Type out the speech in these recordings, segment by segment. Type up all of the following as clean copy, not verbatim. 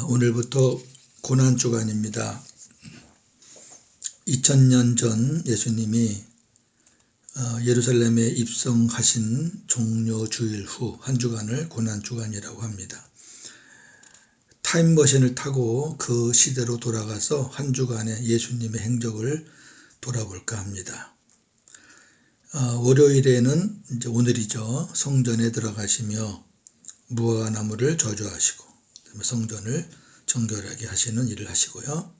오늘부터 고난주간입니다. 2000년 전 예수님이 예루살렘에 입성하신 종료 주일 후 한 주간을 고난주간이라고 합니다. 타임머신을 타고 그 시대로 돌아가서 한 주간의 예수님의 행적을 돌아볼까 합니다. 월요일에는 이제 오늘이죠. 성전에 들어가시며 무화과나무를 저주하시고 성전을 정결하게 하시는 일을 하시고요.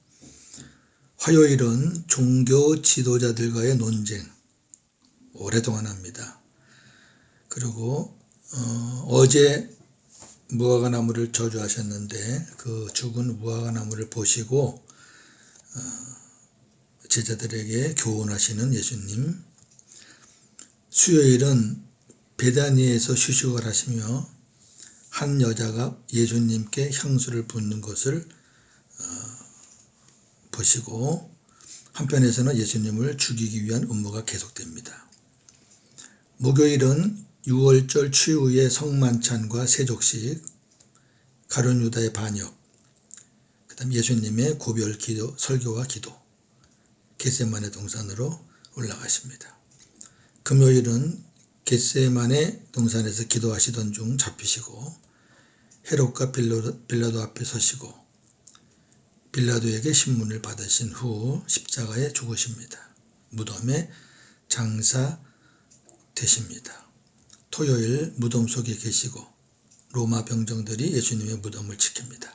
화요일은 종교 지도자들과의 논쟁 오랫동안 합니다. 그리고 어제 무화과나무를 저주하셨는데 그 죽은 무화과나무를 보시고 제자들에게 교훈하시는 예수님. 수요일은 베다니에서 휴식을 하시며 한 여자가 예수님께 향수를 붓는 것을 보시고 한편에서는 예수님을 죽이기 위한 음모가 계속됩니다. 목요일은 유월절 추후의 성만찬과 세족식, 가룟 유다의 반역, 그 다음 예수님의 고별 기도, 설교와 기도, 겟세마네 동산으로 올라가십니다. 금요일은 겟세마네 동산에서 기도하시던 중 잡히시고 헤롯과 빌라도 앞에 서시고 빌라도에게 신문을 받으신 후 십자가에 죽으십니다. 무덤에 장사되십니다. 토요일 무덤 속에 계시고 로마 병정들이 예수님의 무덤을 지킵니다.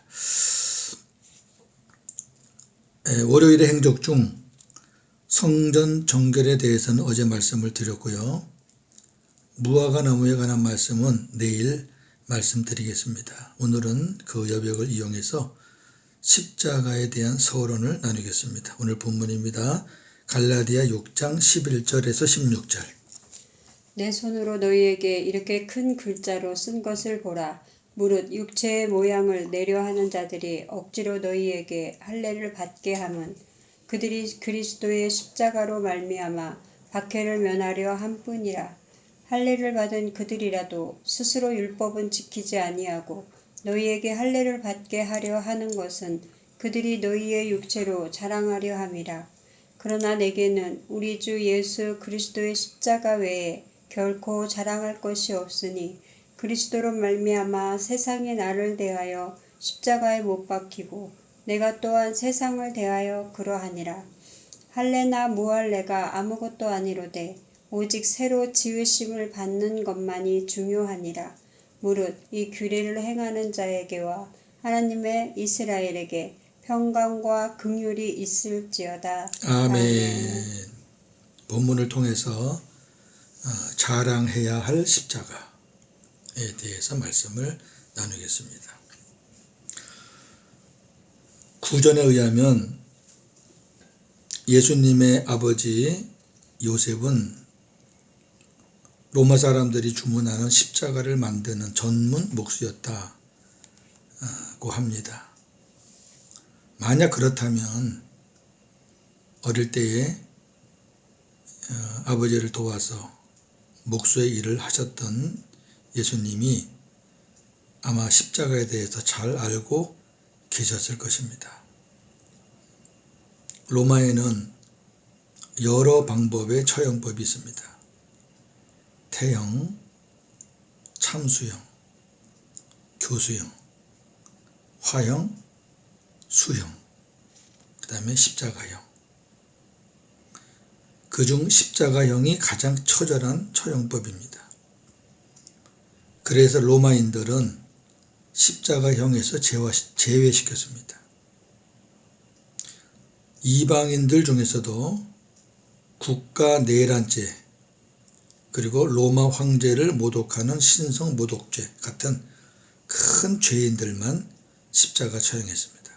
월요일의 행적 중 성전 정결에 대해서는 어제 말씀을 드렸고요. 무화과나무에 관한 말씀은 내일 말씀드리겠습니다. 오늘은 그 여백을 이용해서 십자가에 대한 서론을 나누겠습니다. 오늘 본문입니다. 갈라디아 6장 11절에서 16절. 내 손으로 너희에게 이렇게 큰 글자로 쓴 것을 보라. 무릇 육체의 모양을 내려하는 자들이 억지로 너희에게 할례를 받게 함은 그들이 그리스도의 십자가로 말미암아 박해를 면하려 함뿐이라. 할례를 받은 그들이라도 스스로 율법은 지키지 아니하고 너희에게 할례를 받게 하려 하는 것은 그들이 너희의 육체로 자랑하려 함이라. 그러나 내게는 우리 주 예수 그리스도의 십자가 외에 결코 자랑할 것이 없으니 그리스도로 말미암아 세상이 나를 대하여 십자가에 못 박히고 내가 또한 세상을 대하여 그러하니라. 할례나 무할례가 아무것도 아니로되 오직 새로 지으심을 받는 것만이 중요하니라. 무릇 이 규례를 행하는 자에게와 하나님의 이스라엘에게 평강과 긍휼이 있을지어다. 아멘. 본문을 통해서 자랑해야 할 십자가에 대해서 말씀을 나누겠습니다. 구전에 의하면 예수님의 아버지 요셉은 로마 사람들이 주문하는 십자가를 만드는 전문 목수였다고 합니다. 만약 그렇다면 어릴 때에 아버지를 도와서 목수의 일을 하셨던 예수님이 아마 십자가에 대해서 잘 알고 계셨을 것입니다. 로마에는 여러 방법의 처형법이 있습니다. 태형, 참수형, 교수형, 화형, 수형, 그 다음에 십자가형. 그중 십자가형이 가장 처절한 처형법입니다. 그래서 로마인들은 십자가형에서 제외시켰습니다. 이방인들 중에서도 국가 내란죄 그리고 로마 황제를 모독하는 신성 모독죄 같은 큰 죄인들만 십자가 처형했습니다.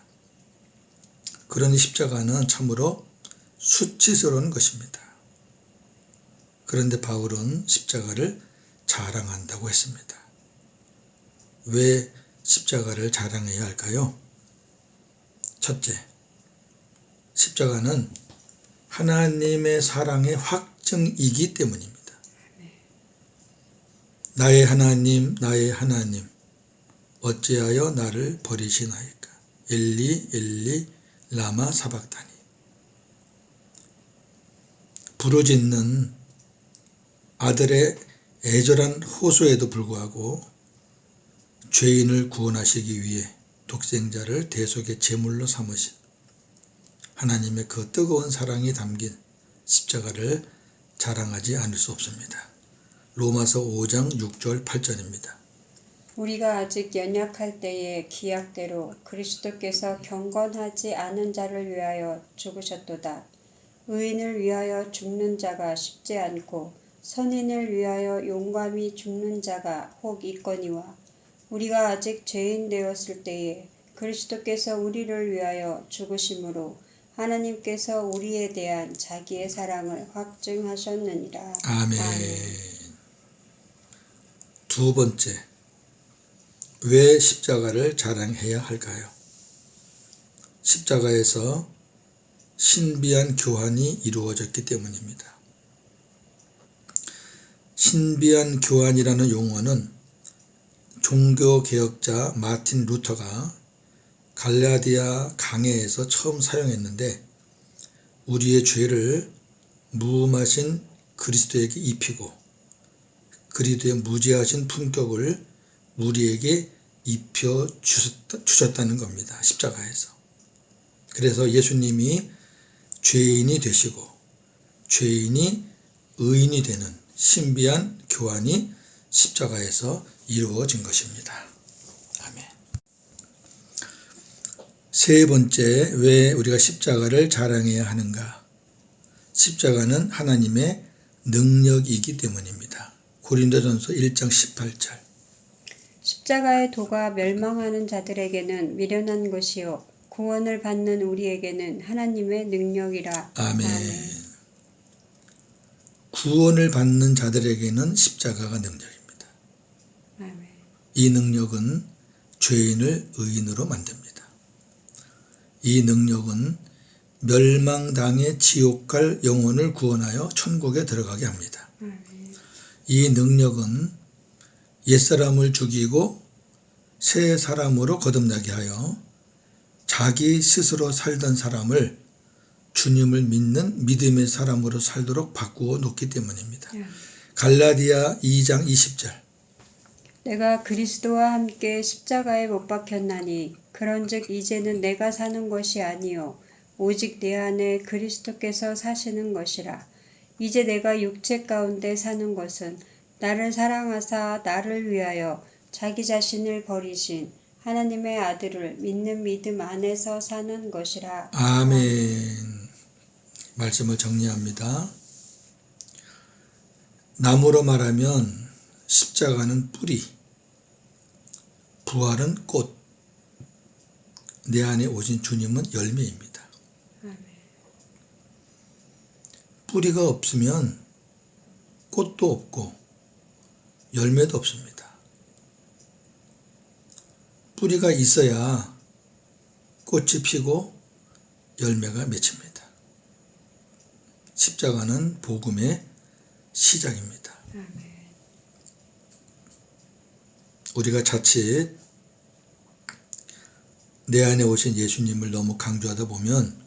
그러니 십자가는 참으로 수치스러운 것입니다. 그런데 바울은 십자가를 자랑한다고 했습니다. 왜 십자가를 자랑해야 할까요? 첫째, 십자가는 하나님의 사랑의 확증이기 때문입니다. 나의 하나님, 나의 하나님, 어찌하여 나를 버리시나이까. 엘리 엘리 라마 사박다니. 부르짖는 아들의 애절한 호소에도 불구하고 죄인을 구원하시기 위해 독생자를 대속의 제물로 삼으신 하나님의 그 뜨거운 사랑이 담긴 십자가를 자랑하지 않을 수 없습니다. 로마서 5장 6절 8절입니다. 우리가 아직 연약할 때에 기약대로 그리스도께서 경건하지 않은 자를 위하여 죽으셨도다. 의인을 위하여 죽는 자가 쉽지 않고 선인을 위하여 용감히 죽는 자가 혹 있거니와 우리가 아직 죄인 되었을 때에 그리스도께서 우리를 위하여 죽으심으로 하나님께서 우리에 대한 자기의 사랑을 확증하셨느니라. 아멘. 두 번째, 왜 십자가를 자랑해야 할까요? 십자가에서 신비한 교환이 이루어졌기 때문입니다. 신비한 교환이라는 용어는 종교개혁자 마틴 루터가 갈라디아 강해에서 처음 사용했는데 우리의 죄를 무음하신 그리스도에게 입히고 그리스도의 무죄하신 품격을 우리에게 입혀 주셨다는 겁니다. 십자가에서. 그래서 예수님이 죄인이 되시고 죄인이 의인이 되는 신비한 교환이 십자가에서 이루어진 것입니다. 아멘. 세 번째, 왜 우리가 십자가를 자랑해야 하는가? 십자가는 하나님의 능력이기 때문입니다. 고린도전서 1장 18절. 십자가의 도가 멸망하는 자들에게는 미련한 것이요 구원을 받는 우리에게는 하나님의 능력이라. 아멘. 구원을 받는 자들에게는 십자가가 능력입니다. 아멘. 이 능력은 죄인을 의인으로 만듭니다. 이 능력은 멸망당해 지옥 갈 영혼을 구원하여 천국에 들어가게 합니다. 이 능력은 옛사람을 죽이고 새 사람으로 거듭나게 하여 자기 스스로 살던 사람을 주님을 믿는 믿음의 사람으로 살도록 바꾸어 놓기 때문입니다. 갈라디아 2장 20절. 내가 그리스도와 함께 십자가에 못 박혔나니 그런즉 이제는 내가 사는 것이 아니요 오직 내 안에 그리스도께서 사시는 것이라. 이제 내가 육체 가운데 사는 것은 나를 사랑하사 나를 위하여 자기 자신을 버리신 하나님의 아들을 믿는 믿음 안에서 사는 것이라. 아멘. 말씀을 정리합니다. 나무로 말하면 십자가는 뿌리, 부활은 꽃, 내 안에 오신 주님은 열매입니다. 뿌리가 없으면 꽃도 없고 열매도 없습니다. 뿌리가 있어야 꽃이 피고 열매가 맺힙니다. 십자가는 복음의 시작입니다. 우리가 자칫 내 안에 오신 예수님을 너무 강조하다 보면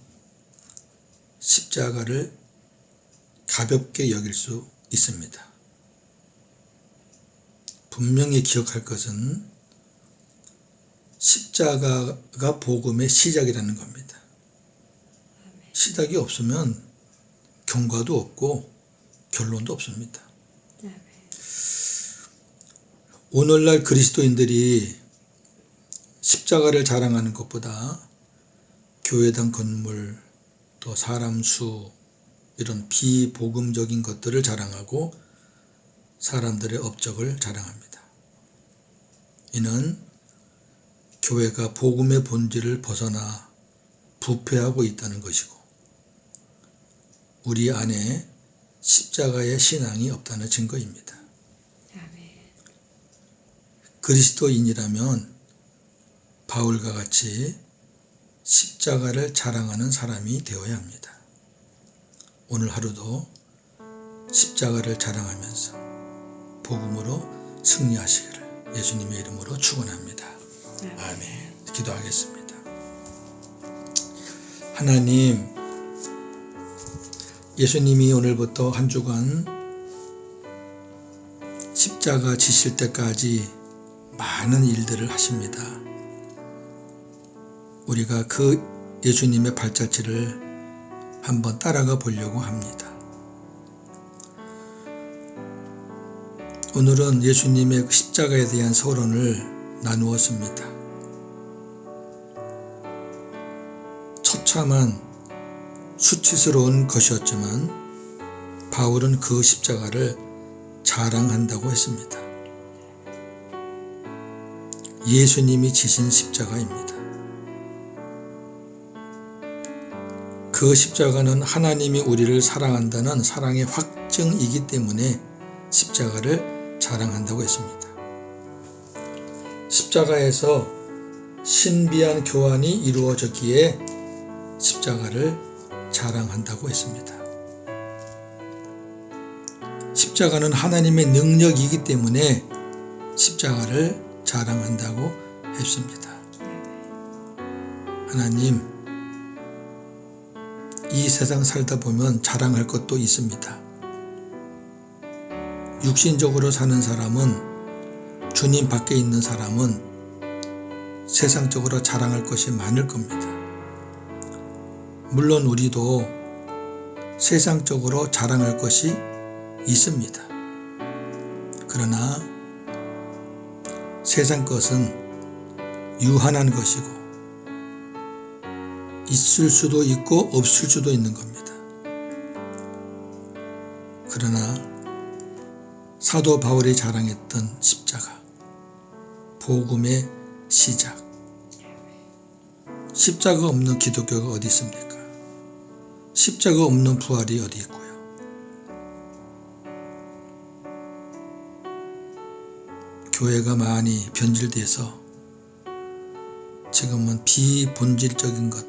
십자가를 가볍게 여길 수 있습니다. 분명히 기억할 것은 십자가가 복음의 시작이라는 겁니다. 시작이 없으면 경과도 없고 결론도 없습니다. 오늘날 그리스도인들이 십자가를 자랑하는 것보다 교회당 건물, 또 사람 수, 이런 비복음적인 것들을 자랑하고 사람들의 업적을 자랑합니다. 이는 교회가 복음의 본질을 벗어나 부패하고 있다는 것이고 우리 안에 십자가의 신앙이 없다는 증거입니다. 그리스도인이라면 바울과 같이 십자가를 자랑하는 사람이 되어야 합니다. 오늘 하루도 십자가를 자랑하면서 복음으로 승리하시기를 예수님의 이름으로 축원합니다. 아멘. 기도하겠습니다. 하나님, 예수님이 오늘부터 한 주간 십자가 지실 때까지 많은 일들을 하십니다. 우리가 그 예수님의 발자취를 한번 따라가 보려고 합니다. 오늘은 예수님의 십자가에 대한 서론을 나누었습니다. 처참한 수치스러운 것이었지만 바울은 그 십자가를 자랑한다고 했습니다. 예수님이 지신 십자가입니다. 그 십자가는 하나님이 우리를 사랑한다는 사랑의 확증이기 때문에 십자가를 자랑한다고 했습니다. 십자가에서 신비한 교환이 이루어졌기에 십자가를 자랑한다고 했습니다. 십자가는 하나님의 능력이기 때문에 십자가를 자랑한다고 했습니다. 하나님, 이 세상 살다 보면 자랑할 것도 있습니다. 육신적으로 사는 사람은, 주님 밖에 있는 사람은 세상적으로 자랑할 것이 많을 겁니다. 물론 우리도 세상적으로 자랑할 것이 있습니다. 그러나 세상 것은 유한한 것이고 있을 수도 있고 없을 수도 있는 겁니다. 그러나 사도 바울이 자랑했던 십자가, 복음의 시작. 십자가 없는 기독교가 어디 있습니까? 십자가 없는 부활이 어디 있고요? 교회가 많이 변질돼서 지금은 비본질적인 것,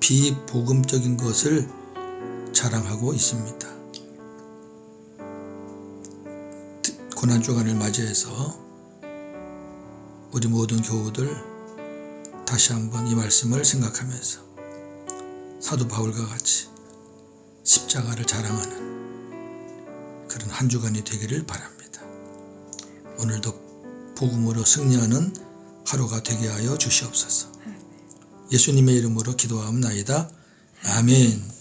비복음적인 것을 자랑하고 있습니다. 고난주간을 맞이해서 우리 모든 교우들 다시 한번 이 말씀을 생각하면서 사도 바울과 같이 십자가를 자랑하는 그런 한 주간이 되기를 바랍니다. 오늘도 복음으로 승리하는 하루가 되게 하여 주시옵소서. 예수님의 이름으로 기도하옵나이다. 아멘.